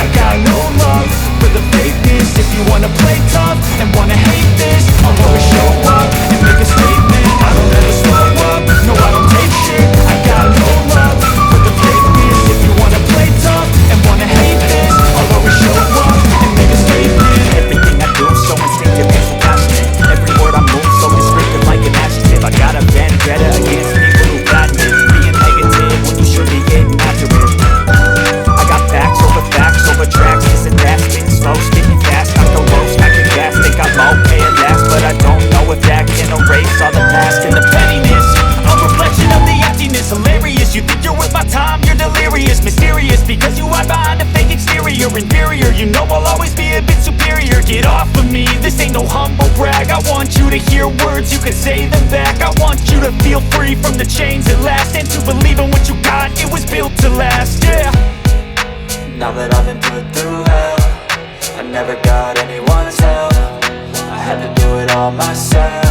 I got no love for the fakeness. If you wanna play tough and wanna hate this, I'll always show up and make a statement. I don't ever slow up, no I don't take shit. I got no love for the fakeness. If you wanna play tough and wanna hate this, I'll always show up and make a statement. Everything I do so instinctive and so passionate. Every word I move so descriptive like an adjective. I got a vendetta against people who patent it, being negative when you should be getting after it. I got facts over tracks, this and that, spitting slow, spitting fast, not the roast, not the gas. Think I'm okay at last, but I don't know if that can erase all the past and the pettiness. A reflection of the emptiness, hilarious. You think you're worth my time, you're delirious, mysterious, because you hide behind a fake exterior. Inferior, you know I'll always be a bit superior. Get off of me, this ain't no humble brag. I want you to hear words, you can say them back. I want you to feel free from the chains at last, and to believe in what you got, it was built to last, yeah. Now that I've been put through hell, I never got anyone's help. I had to do it all myself.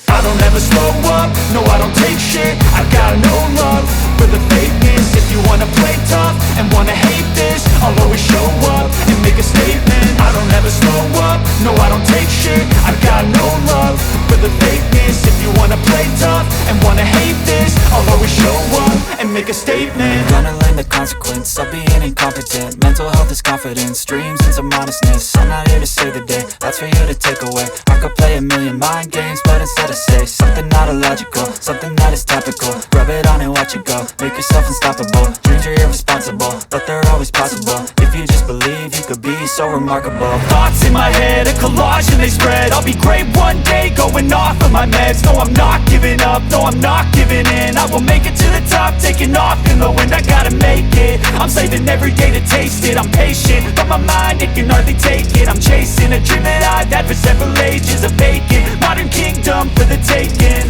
I don't ever slow up, no I don't take shit. I got no love for the fakeness. If you wanna play tough and wanna hate this, I'll always show up and make a statement. I don't ever slow up, no I don't take shit. I got no love for the fakeness. If you wanna play tough and wanna hate this, I'll always show up and make a statement. Gonna learn the consequence of being incompetent. Mental health is confidence, dreams and some modestness. I'm not here to save the day, that's for you to take away. I could play a million mind games, but instead I say something not illogical, something that is topical. Rub it on and watch it go, make yourself unstoppable. Dreams are irresponsible, but they're always possible. If you just believe, you could be so remarkable. Thoughts in my head, a collage and they spread. I'll be great one day, going off of my meds. No, I'm not giving up, no, I'm not giving in. I will make it to the top, taking off in the wind. I gotta make it, I'm saving every day to taste it. I'm patient, but my mind, it can hardly take it. I'm chasing a dream that I've had for several ages. A vacant, modern kingdom for the taking.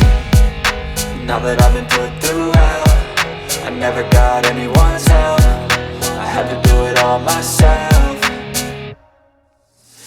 Now that I've been put through hell, I never got anyone's help. I had to do it all myself.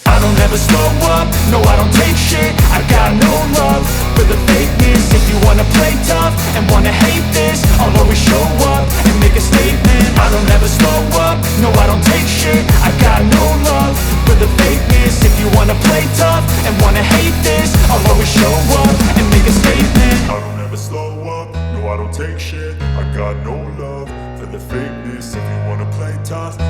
I don't ever slow up, no I don't take shit. I got no love for the fakeness. If you wanna play tough and wanna hate this, I'll always show up and make a statement. I don't ever slow up, no I don't take shit. I got no love for the fakeness. If you wanna play tough and wanna hate this, I'll always show up and make a statement. I don't ever slow up, no I don't take shit. I got no love for the fakeness. If you wanna play tough